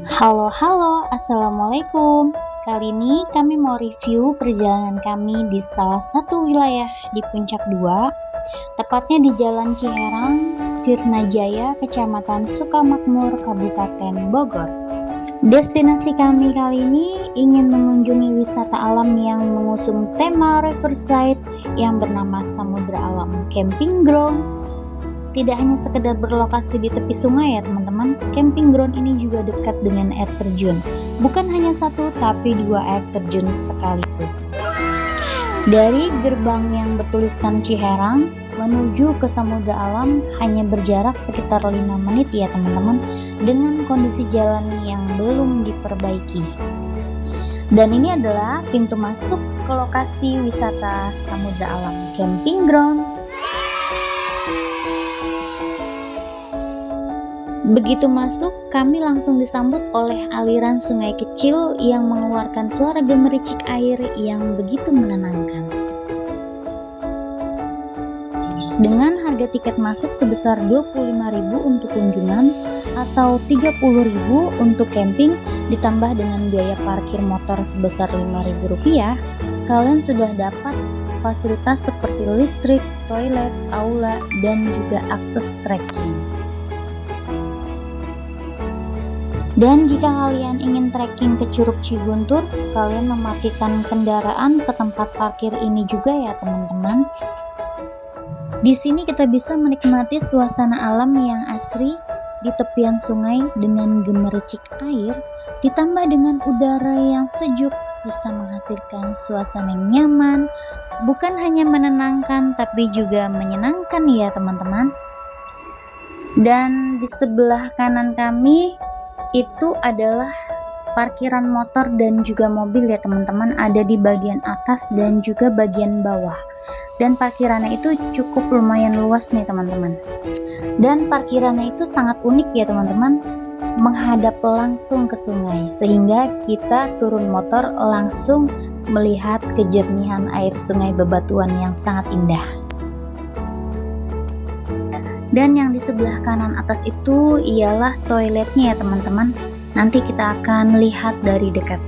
Halo, assalamualaikum. Kali ini kami mau review perjalanan kami di salah satu wilayah di Puncak 2, tepatnya di Jalan Ciherang, Sirnajaya, Kecamatan Sukamakmur, Kabupaten Bogor. Destinasi kami kali ini ingin mengunjungi wisata alam yang mengusung tema Riverside yang bernama Samudra Alam Camping Ground. Tidak hanya sekedar berlokasi di tepi sungai ya teman-teman, camping ground ini juga dekat dengan air terjun. Bukan hanya satu, tapi dua air terjun sekaligus. Dari gerbang yang bertuliskan Ciherang menuju ke Samudra Alam hanya berjarak sekitar 5 menit ya teman-teman, dengan kondisi jalan yang belum diperbaiki. Dan ini adalah pintu masuk ke lokasi wisata Samudra Alam Camping Ground. Begitu masuk, kami langsung disambut oleh aliran sungai kecil yang mengeluarkan suara gemericik air yang begitu menenangkan. Dengan harga tiket masuk sebesar 25.000 untuk kunjungan atau 30.000 untuk camping ditambah dengan biaya parkir motor sebesar Rp5.000, kalian sudah dapat fasilitas seperti listrik, toilet, aula, dan juga akses trekking. Dan jika kalian ingin trekking ke Curug Ciguntur, kalian memarkirkan kendaraan ke tempat parkir ini juga ya teman-teman. Di sini kita bisa menikmati suasana alam yang asri di tepian sungai dengan gemericik air, ditambah dengan udara yang sejuk, bisa menghasilkan suasana yang nyaman, bukan hanya menenangkan tapi juga menyenangkan ya teman-teman. Dan di sebelah kanan kami itu adalah parkiran motor dan juga mobil ya teman-teman, ada di bagian atas dan juga bagian bawah, dan parkirannya itu cukup lumayan luas nih teman-teman. Dan parkirannya itu sangat unik ya teman-teman, menghadap langsung ke sungai sehingga kita turun motor langsung melihat kejernihan air sungai bebatuan yang sangat indah. Dan yang di sebelah kanan atas itu ialah toiletnya ya teman-teman. Nanti kita akan lihat dari dekat.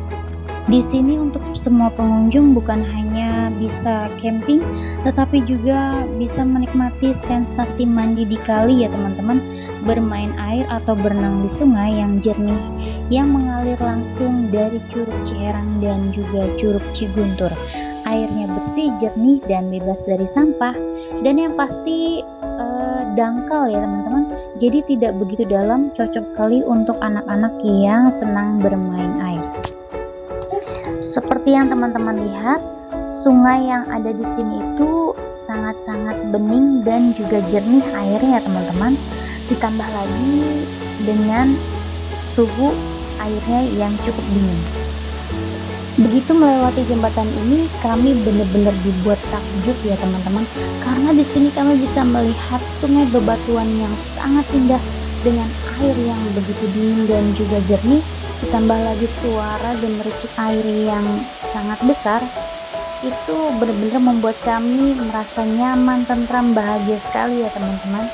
Di sini untuk semua pengunjung bukan hanya bisa camping, tetapi juga bisa menikmati sensasi mandi di kali ya teman-teman, bermain air atau berenang di sungai yang jernih yang mengalir langsung dari Curug Ciherang dan juga Curug Ciguntur. Airnya bersih, jernih, dan bebas dari sampah, dan yang pasti dangkal ya teman-teman, jadi tidak begitu dalam, cocok sekali untuk anak-anak yang senang bermain air. Seperti yang teman-teman lihat, sungai yang ada di sini itu sangat-sangat bening dan juga jernih airnya ya teman-teman, ditambah lagi dengan suhu airnya yang cukup dingin. Begitu melewati jembatan ini, kami benar-benar dibuat takjub ya teman-teman, karena di sini kami bisa melihat sungai bebatuan yang sangat indah dengan air yang begitu dingin dan juga jernih, ditambah lagi suara gemericik air yang sangat besar. Itu benar-benar membuat kami merasa nyaman, tentram, bahagia sekali ya teman-teman.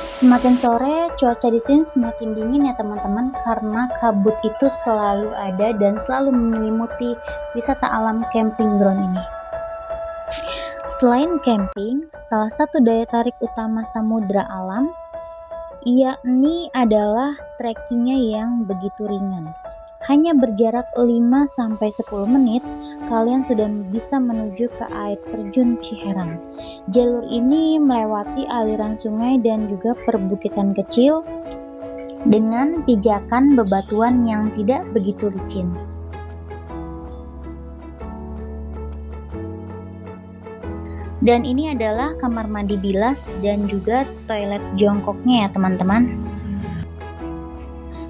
Semakin sore, cuaca di sini semakin dingin ya teman-teman, karena kabut itu selalu ada dan selalu menyelimuti wisata alam camping ground ini. Selain camping, salah satu daya tarik utama Samudra Alam yakni adalah trekkingnya yang begitu ringan. Hanya berjarak 5-10 menit, kalian sudah bisa menuju ke air terjun Ciherang. Jalur ini melewati aliran sungai dan juga perbukitan kecil dengan pijakan bebatuan yang tidak begitu licin. Dan ini adalah kamar mandi bilas dan juga toilet jongkoknya ya teman-teman.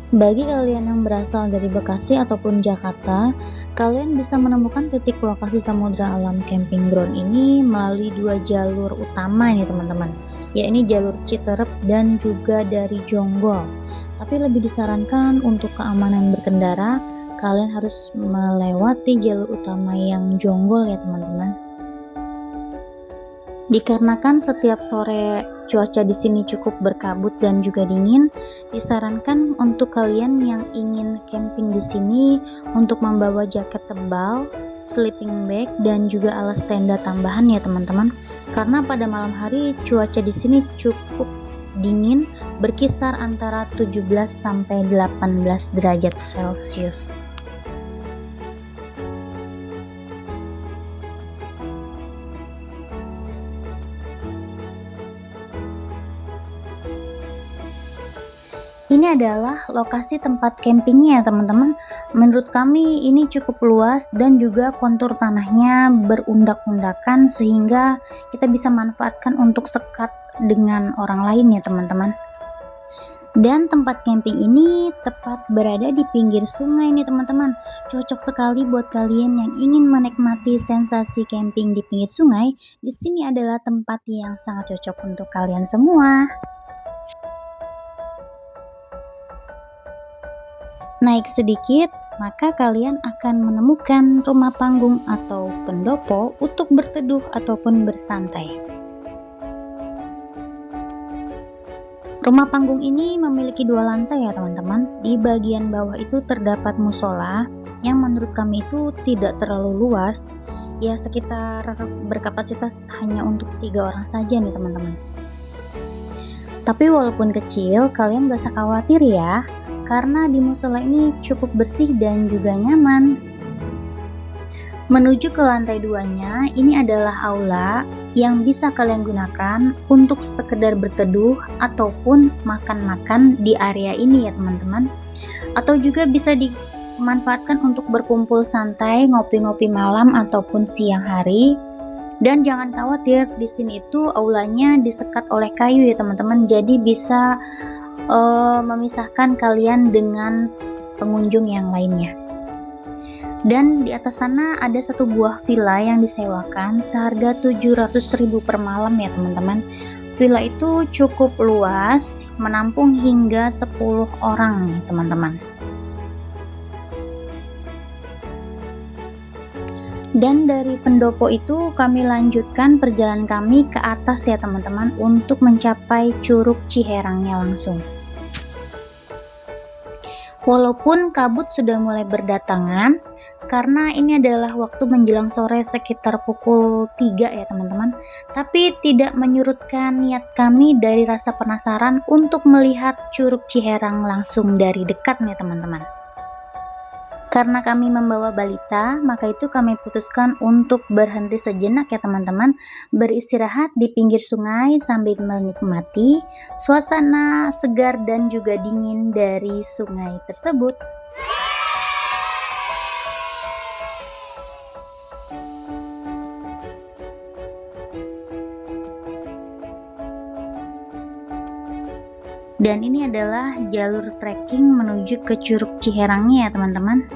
Bagi kalian yang berasal dari Bekasi ataupun Jakarta, kalian bisa menemukan titik lokasi Samudra Alam Camping Ground ini melalui dua jalur utama nih teman-teman, yakni jalur Citerep dan juga dari Jonggol. Tapi lebih disarankan untuk keamanan berkendara, kalian harus melewati jalur utama yang Jonggol ya teman-teman. Dikarenakan setiap sore cuaca di sini cukup berkabut dan juga dingin, disarankan untuk kalian yang ingin camping di sini untuk membawa jaket tebal, sleeping bag, dan juga alas tenda tambahan ya teman-teman. Karena pada malam hari cuaca di sini cukup dingin, berkisar antara 17 sampai 18 derajat Celcius. Ini adalah lokasi tempat campingnya ya teman-teman. Menurut kami ini cukup luas dan juga kontur tanahnya berundak-undakan sehingga kita bisa manfaatkan untuk sekat dengan orang lain ya teman-teman. Dan tempat camping ini tepat berada di pinggir sungai nih teman-teman. Cocok sekali buat kalian yang ingin menikmati sensasi camping di pinggir sungai. Di sini adalah tempat yang sangat cocok untuk kalian semua. Naik sedikit, maka kalian akan menemukan rumah panggung atau pendopo untuk berteduh ataupun bersantai. Rumah panggung ini memiliki 2 lantai ya teman-teman. Di bagian bawah itu terdapat musola yang menurut kami itu tidak terlalu luas, ya sekitar berkapasitas hanya untuk 3 orang saja nih teman-teman. Tapi walaupun kecil, kalian gak usah khawatir ya, karena di musola ini cukup bersih dan juga nyaman. Menuju ke lantai 2-nya, ini adalah aula yang bisa kalian gunakan untuk sekedar berteduh ataupun makan-makan di area ini ya teman-teman. Atau juga bisa dimanfaatkan untuk berkumpul santai, ngopi-ngopi malam ataupun siang hari. Dan jangan khawatir, di sini itu aulanya disekat oleh kayu ya teman-teman. Jadi bisa memisahkan kalian dengan pengunjung yang lainnya. Dan di atas sana ada satu buah villa yang disewakan seharga 700.000 per malam ya teman-teman. Villa itu cukup luas, menampung hingga 10 orang nih teman-teman. Dan dari pendopo itu kami lanjutkan perjalanan kami ke atas ya teman-teman untuk mencapai Curug Ciherangnya langsung. Walaupun kabut sudah mulai berdatangan, karena ini adalah waktu menjelang sore sekitar pukul 3 ya teman-teman, tapi tidak menyurutkan niat kami dari rasa penasaran untuk melihat Curug Ciherang langsung dari dekat nih teman-teman. Karena kami membawa balita, maka itu kami putuskan untuk berhenti sejenak ya teman-teman, beristirahat di pinggir sungai sambil menikmati suasana segar dan juga dingin dari sungai tersebut. Dan ini adalah jalur trekking menuju ke Curug Ciherangnya ya teman-teman.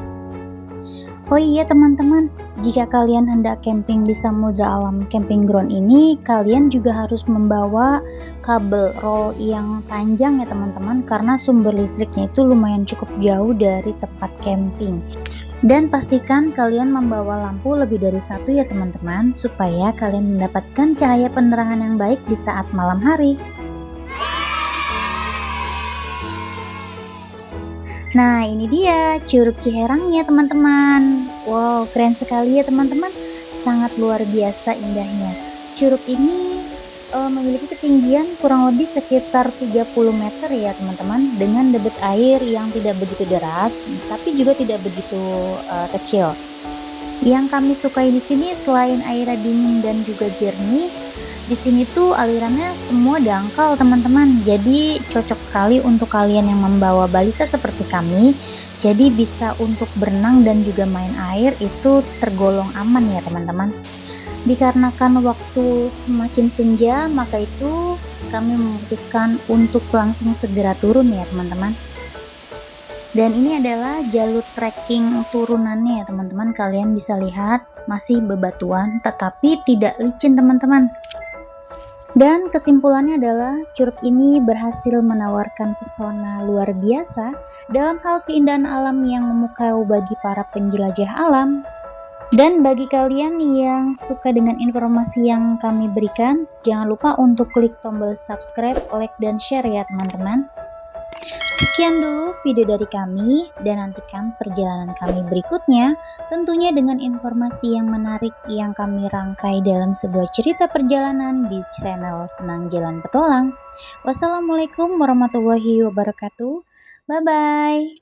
Oh iya teman-teman, jika kalian hendak camping di Samudra Alam Camping Ground ini, kalian juga harus membawa kabel roll yang panjang ya teman-teman, karena sumber listriknya itu lumayan cukup jauh dari tempat camping. Dan pastikan kalian membawa lampu lebih dari 1 ya teman-teman, supaya kalian mendapatkan cahaya penerangan yang baik di saat malam hari. Nah ini dia Curug Ciherangnya teman-teman. Wow, keren sekali ya teman-teman, sangat luar biasa indahnya. Curug ini memiliki ketinggian kurang lebih sekitar 30 meter ya teman-teman, dengan debit air yang tidak begitu deras tapi juga tidak begitu kecil. Yang kami sukai di sini selain airnya dingin dan juga jernih, di sini tuh alirannya semua dangkal teman-teman, jadi cocok sekali untuk kalian yang membawa balita seperti kami. Jadi bisa untuk berenang dan juga main air itu tergolong aman ya teman-teman. Dikarenakan waktu semakin senja, maka itu kami memutuskan untuk langsung segera turun ya teman-teman. Dan ini adalah jalur trekking turunannya ya teman-teman. Kalian bisa lihat masih bebatuan tetapi tidak licin teman-teman. Dan kesimpulannya adalah curug ini berhasil menawarkan pesona luar biasa dalam hal keindahan alam yang memukau bagi para penjelajah alam. Dan bagi kalian yang suka dengan informasi yang kami berikan, jangan lupa untuk klik tombol subscribe, like, dan share ya teman-teman. Sekian dulu video dari kami, dan nantikan perjalanan kami berikutnya, tentunya dengan informasi yang menarik yang kami rangkai dalam sebuah cerita perjalanan di channel Senang Jalan Petualang. Wassalamualaikum warahmatullahi wabarakatuh. Bye-bye.